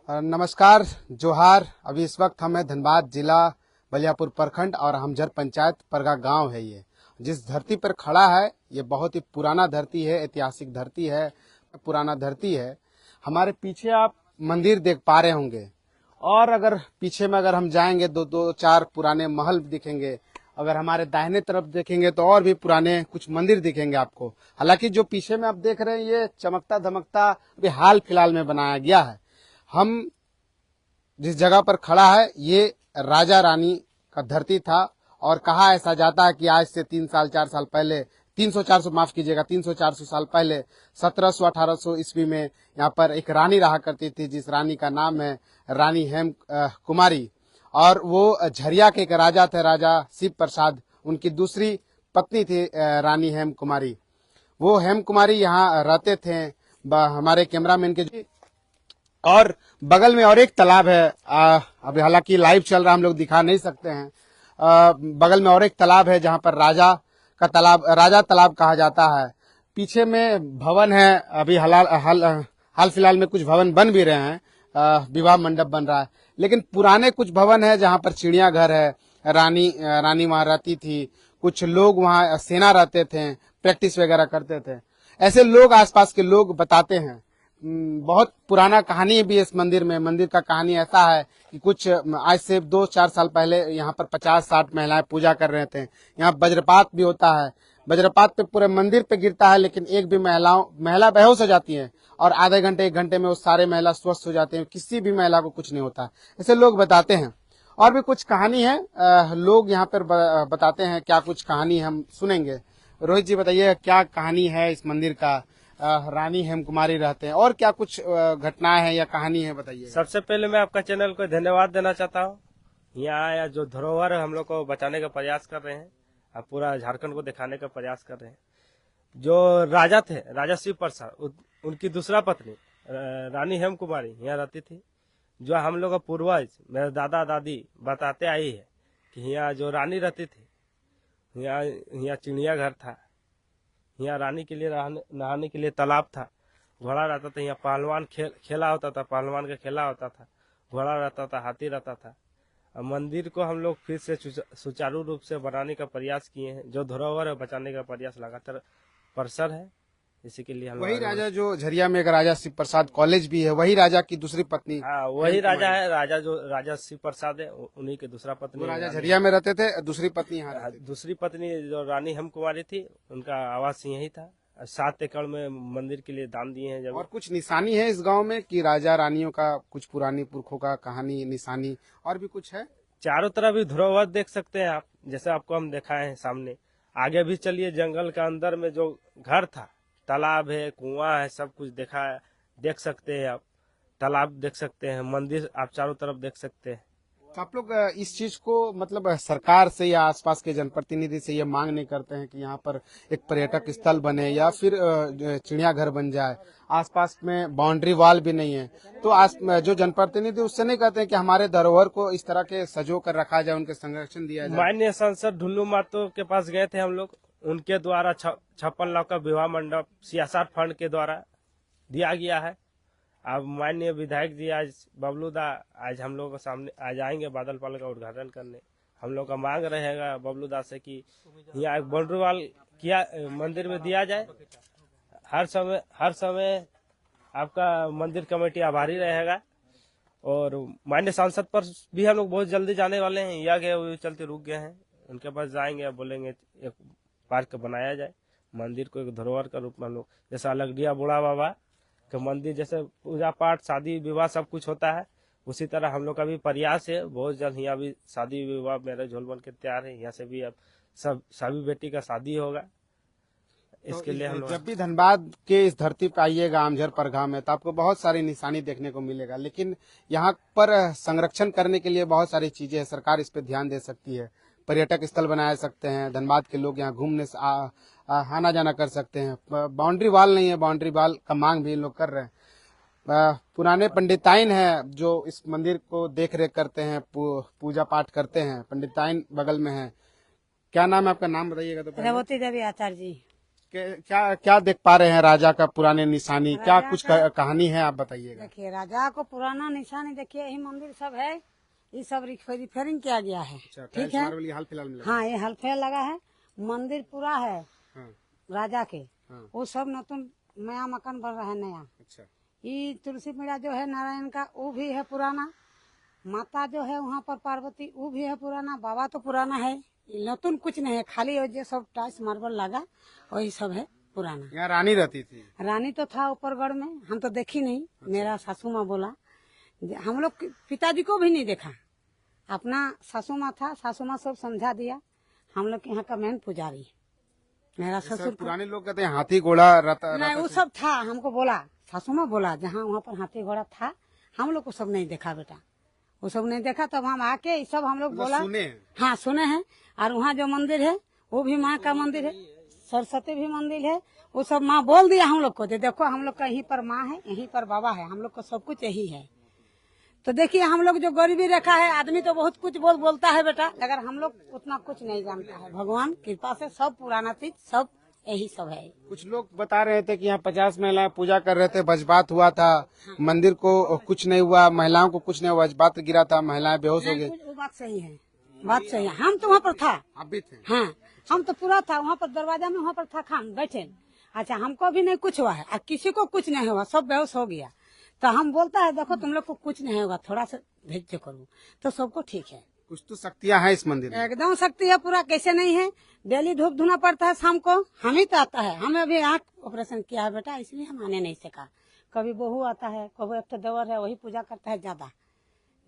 नमस्कार, जोहार। अभी इस वक्त हम हैं धनबाद जिला बलियापुर प्रखंड और हमझर पंचायत परगा गांव है। ये जिस धरती पर खड़ा है ये बहुत ही पुराना धरती है, ऐतिहासिक धरती है, पुराना धरती है। हमारे पीछे आप मंदिर देख पा रहे होंगे और अगर पीछे में अगर हम जाएंगे दो चार पुराने महल दिखेंगे। अगर हमारे दाहिने तरफ देखेंगे तो और भी पुराने कुछ मंदिर दिखेंगे आपको। हालांकि जो पीछे में आप देख रहे हैं ये चमकता धमकता अभी हाल फिलहाल में बनाया गया है। हम जिस जगह पर खड़ा है ये राजा रानी का धरती था और कहा ऐसा जाता है कि आज से 300-400 पहले 300-400 माफ कीजिएगा 300-400 साल पहले 1700-1800 ईस्वी में यहाँ पर एक रानी रहा करती थी, जिस रानी का नाम है रानी हेम कुमारी। और वो झरिया के एक राजा थे, राजा शिव प्रसाद। उनकी दूसरी पत्नी थी रानी हेम कुमारी। वो हेम कुमारी यहाँ रहते थे। हमारे कैमरामैन के और बगल में और एक तालाब है। अभी हालांकि लाइव चल रहा, हम लोग दिखा नहीं सकते हैं। बगल में और एक तालाब है जहां पर राजा का तालाब, राजा तालाब कहा जाता है। पीछे में भवन है। अभी हाल फिलहाल में कुछ भवन बन भी रहे हैं, विवाह मंडप बन रहा है। लेकिन पुराने कुछ भवन है जहां पर चिड़ियाघर है। रानी वहां रहती थी। कुछ लोग वहां सेना रहते थे, प्रैक्टिस वगैरह करते थे। ऐसे लोग आसपास के लोग बताते हैं। बहुत पुराना कहानी भी है इस मंदिर में। मंदिर का कहानी ऐसा है कि कुछ आज से 2-4 साल पहले यहाँ पर 50-60 महिलाएं पूजा कर रहे थे। यहाँ वज्रपात भी होता है। वज्रपात पे पूरे मंदिर पे गिरता है, लेकिन एक भी महिला बेहोश हो जाती है और आधे घंटे 1 घंटे में वो सारे महिला स्वस्थ हो जाते हैं। किसी भी महिला को कुछ नहीं होता, ऐसे लोग बताते हैं। और भी कुछ कहानी है, लोग यहाँ पर बताते हैं। क्या कुछ कहानी हम सुनेंगे। रोहित जी बताइए क्या कहानी है इस मंदिर का। रानी हेम कुमारी रहते हैं और क्या कुछ घटनाएं हैं या कहानी है, बताइए। सबसे पहले मैं आपका चैनल को धन्यवाद देना चाहता हूँ। यहाँ आया जो धरोहर हम लोग को बचाने का प्रयास कर रहे हैं और पूरा झारखंड को दिखाने का प्रयास कर रहे हैं। जो राजा थे, राजा शिव प्रसाद, उनकी दूसरा पत्नी रानी हेम कुमारी यहाँ रहती थी। जो हम लोग का पूर्वज मेरे दादा दादी बताते आई है कि यहाँ जो रानी रहती थी, यहाँ चिड़ियाघर था, यहाँ रानी के लिए नहाने के लिए तालाब था, घोड़ा रहता था, यहाँ पहलवान खेला होता था, पहलवान का खेला होता था, घोड़ा रहता था, हाथी रहता था। और मंदिर को हम लोग फिर से सुचारू रूप से बनाने का प्रयास किए हैं। जो धरोहर है बचाने का प्रयास लगातार परसर है। इसी के लिए हम वही राजा जो झरिया में एक राजा शिव प्रसाद कॉलेज भी है, वही राजा की दूसरी पत्नी। हाँ, वही राजा है। राजा जो राजा शिव प्रसाद है उन्हीं के दूसरा पत्नी। राजा झरिया में रहते थे, दूसरी पत्नी यहाँ रहती थी। दूसरी पत्नी जो रानी हेम कुमारी थी, उनका आवास यही था। 7 एकड़ में मंदिर के लिए दान दिए हैं। जब और कुछ निशानी है इस गांव में कि राजा रानियों का कुछ पुरानी पुरखों का कहानी निशानी और भी कुछ है। चारों तरफ भी धरोहर देख सकते हैं आप, जैसे आपको हम दिखाए हैं सामने। आगे भी चलिए, जंगल के अंदर में जो घर था, तालाब है, कुआं है, सब कुछ देख सकते हैं आप। तालाब देख सकते हैं, मंदिर आप चारों तरफ देख सकते हैं। तो आप लोग इस चीज को मतलब सरकार से या आसपास के जनप्रतिनिधि से ये मांग नहीं करते हैं कि यहाँ पर एक पर्यटक स्थल बने या फिर चिड़ियाघर बन जाए। आसपास में बाउंड्री वॉल भी नहीं है, तो जो जनप्रतिनिधि उससे नहीं कहते हैं कि हमारे धरोहर को इस तरह के सजो कर रखा जाए, उनके संरक्षण दिया जाए। माननीय सांसद ढुल्लू मातो के पास गए थे हम लोग। उनके द्वारा 56 लाख का विवाह मंडप CSR फंड के द्वारा दिया गया है। अब माननीय विधायक जी आज बबलू दा आज हम लोग के सामने आज आएंगे बादल पाल का उद्घाटन करने। हम लोग का मांग रहेगा बबलू दा से कि यहाँ एक बाउंड्री वॉल किया मंदिर में दिया जाए। हर समय आपका मंदिर कमेटी आभारी रहेगा। और माननीय सांसद पर भी हम लोग बहुत जल्दी जाने वाले हैं। या गए चलते रुक गए हैं, उनके पास जाएंगे, बोलेंगे एक पार्क बनाया जाए। मंदिर को एक धरोहर का रूप में हम लोग, जैसा अलगडिया बूढ़ा बाबा के मंदिर जैसे पूजा पाठ शादी विवाह सब कुछ होता है, उसी तरह हम लोग का भी प्रयास है। बहुत जल्द यहाँ भी शादी विवाह मेरे झोल बन के तैयार है। यहाँ से भी अब सभी बेटी का शादी होगा। इसके लिए हम जब भी धनबाद के इस धरती पर आइएगा हमझर परगा में, तो आपको बहुत सारी निशानी देखने को मिलेगा। लेकिन यहाँ पर संरक्षण करने के लिए बहुत सारी चीजें है। सरकार इस पर ध्यान दे सकती है। पर्यटक स्थल बना सकते हैं, धनबाद के लोग यहाँ घूमने से आना जाना कर सकते हैं। बाउंड्री वॉल नहीं है, बाउंड्री वॉल का मांग भी लोग कर रहे हैं। पुराने पंडिताइन है जो इस मंदिर को देख रेख करते हैं, पूजा पाठ करते हैं। पंडिताइन बगल में है। क्या नाम है आपका, नाम बताइएगा तो। रेवती देवी आचार्य जी। क्या क्या देख पा रहे हैं राजा का पुराने निशानी, क्या कुछ कहानी है आप बताइएगा। देखिए राजा को पुराना निशानी देखिए, यही मंदिर सब है, ये सब रिपेयरिंग किया गया है। ठीक है, हाल फिलहाल में हाँ ये हल्फेल लगा है, मंदिर पूरा है हाँ, राजा के, हाँ। वो सब नतून नया मकान बन रहा है नया। अच्छा, ये तुलसी पीड़ा जो है नारायण का वो भी है पुराना, माता जो है वहाँ पर पार्वती वो भी है पुराना, बाबा तो पुराना है, ये नतून कुछ नहीं है, खाली जो सब टाइल्स मार्बल लगा वही सब है पुराना। यहाँ रानी रहती थी। रानी तो था ऊपरगढ़ में, हम तो देखी नहीं। मेरा सासू माँ बोला, हम लोग पिताजी को भी नहीं देखा, अपना सासू माँ था, सासू माँ सब समझा दिया। हम लोग के यहाँ का मेन पुजारी मेरा ससुर। पुराने लोग कहते हैं हाथी घोड़ा नहीं वो सब था, हमको बोला सासू माँ बोला जहाँ वहाँ पर हाथी घोड़ा था, हम लोग को सब नहीं देखा बेटा, वो सब नहीं देखा। तब हम आके ये सब हम लोग बोला सुने। हाँ सुने हैं। और वहाँ जो मंदिर है वो भी माँ का मंदिर है, सरस्वती भी मंदिर है, वो सब माँ बोल दिया हम लोग को, देखो हम लोग का यहीं पर माँ है, यहीं पर बाबा है, हम लोग को सब कुछ यही है। तो देखिए हम लोग जो गरीबी रेखा है, आदमी तो बहुत कुछ बोलता है बेटा, अगर हम लोग उतना कुछ नहीं जानता है, भगवान कृपा से सब पुराना चीज सब यही सब है। कुछ लोग बता रहे थे कि यहाँ 50 महिलाएं पूजा कर रहे थे, वज्रपात हुआ था, मंदिर को कुछ नहीं हुआ, महिलाओं को कुछ नहीं हुआ, वज्रपात गिरा था, महिलाएं बेहोश हो गई। वो बात सही है, बात सही है। हम तो वहाँ पर था, आप भी थे? हाँ हम तो पूरा था वहाँ पर, दरवाजा में वहाँ पर था, खान बैठे। अच्छा हमको भी नहीं कुछ हुआ है और किसी को कुछ नहीं हुआ, सब बेहोश हो गया। तो हम बोलता है देखो तुम लोग को कुछ नहीं होगा, थोड़ा सा धैर्य करो, तो सबको ठीक है। कुछ तो शक्तियाँ हैं इस मंदिर में। एकदम शक्ति है पूरा, कैसे नहीं है। डेली धूप धुना पड़ता है शाम को, हम ही तो आता है, हमें अभी आँख ऑपरेशन किया है बेटा, इसलिए हम आने नहीं सका। कभी बहू आता है, कभी एक तो देवर है, वही पूजा करता है ज्यादा।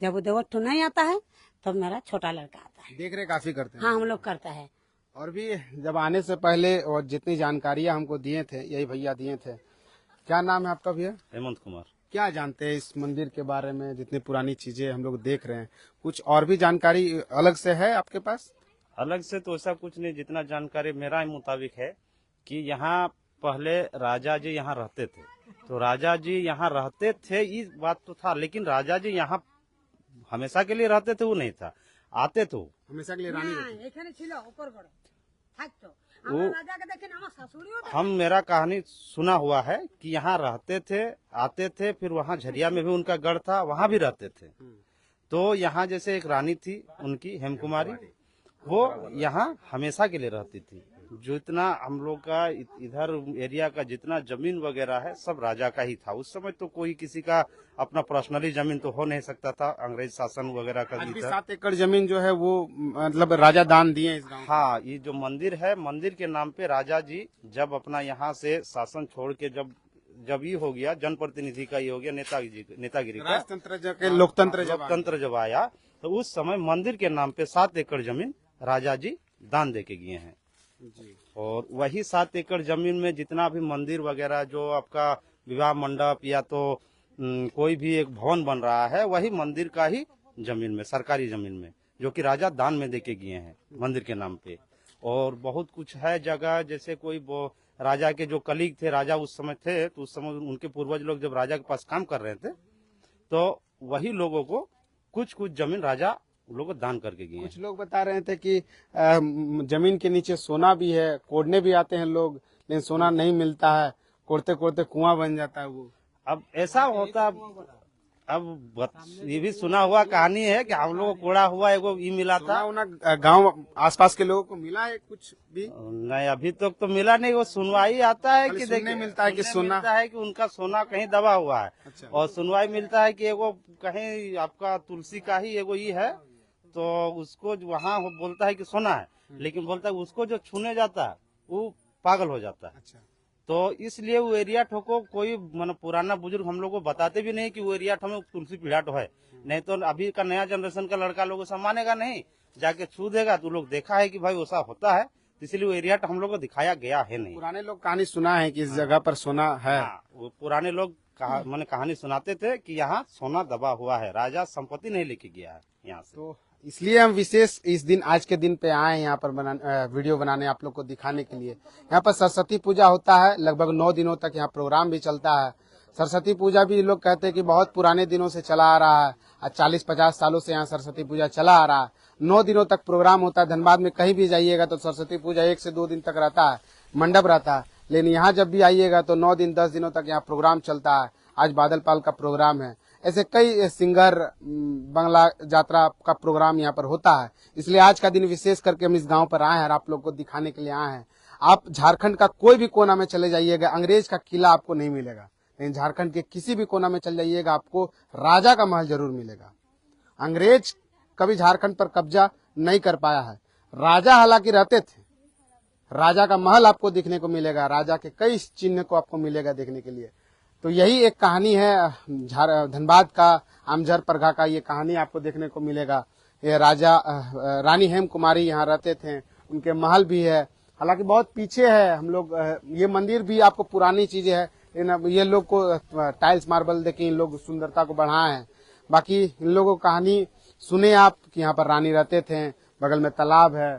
जब वो देवर तो नहीं आता है तब मेरा छोटा लड़का आता है, देख रहे काफी करते हैं। हाँ हम लोग करता है। और भी जब आने से पहले और जितनी जानकारियां हमको दिए थे, यही भैया दिए थे। क्या नाम है आपका भैया? हेमंत कुमार। क्या जानते हैं इस मंदिर के बारे में, जितनी पुरानी चीजें हम लोग देख रहे हैं, कुछ और भी जानकारी अलग से है आपके पास? अलग से तो ऐसा कुछ नहीं, जितना जानकारी मेरा मुताबिक है कि यहाँ पहले राजा जी यहाँ रहते थे, तो राजा जी यहाँ रहते थे ये बात तो था, लेकिन राजा जी यहाँ हमेशा के लिए रहते थे वो नहीं था, आते तो हमेशा के लिए रानी रहती। हम मेरा कहानी सुना हुआ है कि यहाँ रहते थे, आते थे, फिर वहाँ झरिया में भी उनका गढ़ था, वहाँ भी रहते थे। तो यहाँ जैसे एक रानी थी उनकी हेमकुमारी, वो यहाँ हमेशा के लिए रहती थी। जो इतना हम लोग का इधर एरिया का जितना जमीन वगैरह है सब राजा का ही था। उस समय तो कोई किसी का अपना पर्सनली जमीन तो हो नहीं सकता था, अंग्रेज शासन वगैरह का भी था। 7 एकड़ जमीन जो है वो मतलब राजा दान दिए इस गांव। हाँ, ये जो मंदिर है, मंदिर के नाम पे राजा जी जब अपना यहाँ से शासन छोड़ के जब ये हो गया, जनप्रतिनिधि का ये हो गया, नेतागिरी का, राजतंत्र लोकतंत्र जब आया, तो उस समय मंदिर के नाम पे 7 एकड़ जमीन राजा जी दान दे के गए हैं। और वही 7 एकड़ जमीन में जितना भी मंदिर वगैरह, जो आपका विवाह मंडप या तो कोई भी एक भवन बन रहा है, वही मंदिर का ही जमीन में, सरकारी जमीन में, जो कि राजा दान में देके गए हैं मंदिर के नाम पे। और बहुत कुछ है जगह, जैसे कोई राजा के जो कलीग थे, राजा उस समय थे, तो उस समय उनके पूर्वज लोग जब राजा के पास काम कर रहे थे, तो वही लोगों को कुछ जमीन राजा लोग दान करके गए हैं। कुछ लोग बता रहे थे कि जमीन के नीचे सोना भी है, कोड़ने भी आते हैं लोग, लेकिन सोना नहीं मिलता है, कोड़ते कोड़ते कुआं बन जाता है वो। अब ऐसा होता, अब ये भी सुना हुआ कहानी है कि हम लोग को कोड़ा हुआ एगो ये मिला था। गांव आसपास के लोगों को मिला है कुछ भी? नहीं, अभी तक तो मिला नहीं। वो सुनवाई आता है कि देखने मिलता है कि सोना मिलता है कि उनका सोना कहीं दबा हुआ है। अच्छा। और सुनवाई मिलता है कि एगो कहीं आपका तुलसी का ही एगो ये है, तो उसको वहाँ बोलता है कि सोना है, लेकिन बोलता है उसको जो छूने जाता है वो पागल हो जाता है। अच्छा। तो इसलिए वो एरिया ठोको कोई मतलब पुराना बुजुर्ग हम लोग को बताते भी नहीं कि वो एरिया ठो तुलसी पीढ़ा है, नहीं तो अभी का नया जनरेशन का लड़का लोगों से मानेगा नहीं, जाके छू देगा। तो लोग देखा है कि भाई वैसा होता है, इसलिए वो एरिया हम लोग को दिखाया गया है नहीं। पुराने लोग कहानी सुना है कि इस जगह पर सोना है। वो पुराने लोग मैंने कहानी सुनाते थे कि यहाँ सोना दबा हुआ है, राजा संपत्ति नहीं लेके गया है यहाँ से। तो इसलिए हम विशेष इस दिन, आज के दिन पे आए हैं यहाँ पर वीडियो बनाने, आप लोग को दिखाने के लिए। यहाँ पर सरस्वती पूजा होता है, लगभग 9 दिनों तक यहाँ प्रोग्राम भी चलता है। सरस्वती पूजा भी लोग कहते हैं कि बहुत पुराने दिनों से चला आ रहा है, 40-50 सालों से यहाँ सरस्वती पूजा चला आ रहा है। 9 दिनों तक प्रोग्राम होता है। धनबाद में कहीं भी जाइएगा तो सरस्वती पूजा 1 से 2 दिन तक रहता है। मंडप रहता है। लेकिन यहाँ जब भी आइएगा तो 9 दिन 10 दिनों तक यहाँ प्रोग्राम चलता है। आज बादल पाल का प्रोग्राम है, ऐसे कई सिंगर बंगला यात्रा का प्रोग्राम यहाँ पर होता है। इसलिए आज का दिन विशेष करके हम इस गांव पर आए हैं और आप लोग को दिखाने के लिए आए हैं। आप झारखंड का कोई भी कोना में चले जाइएगा, अंग्रेज का किला आपको नहीं मिलेगा, लेकिन झारखंड के किसी भी कोना में चले जाइएगा आपको राजा का महल जरूर मिलेगा। अंग्रेज कभी झारखंड पर कब्जा नहीं कर पाया है। राजा हालांकि रहते थे, राजा का महल आपको देखने को मिलेगा, राजा के कई चिन्ह को आपको मिलेगा देखने के लिए। तो यही एक कहानी है धनबाद का, आमझर परघा का, ये कहानी आपको देखने को मिलेगा। ये राजा रानी हेम कुमारी यहाँ रहते थे, उनके महल भी है। हालांकि बहुत पीछे है हम लोग, ये मंदिर भी आपको पुरानी चीजें है, लेकिन अब ये लोग को टाइल्स मार्बल देके इन लोग सुंदरता को बढ़ाए हैं। बाकी इन लोगों को कहानी सुने आप कि यहाँ पर रानी रहते थे, बगल में तालाब है,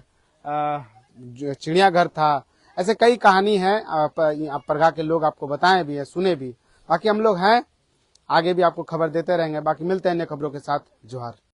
चिड़ियाघर था, ऐसे कई कहानी है। परघा के लोग आपको बताएं भी है, सुने भी। बाकी हम लोग हैं, आगे भी आपको खबर देते रहेंगे। बाकी मिलते हैं नई खबरों के साथ। जोहार।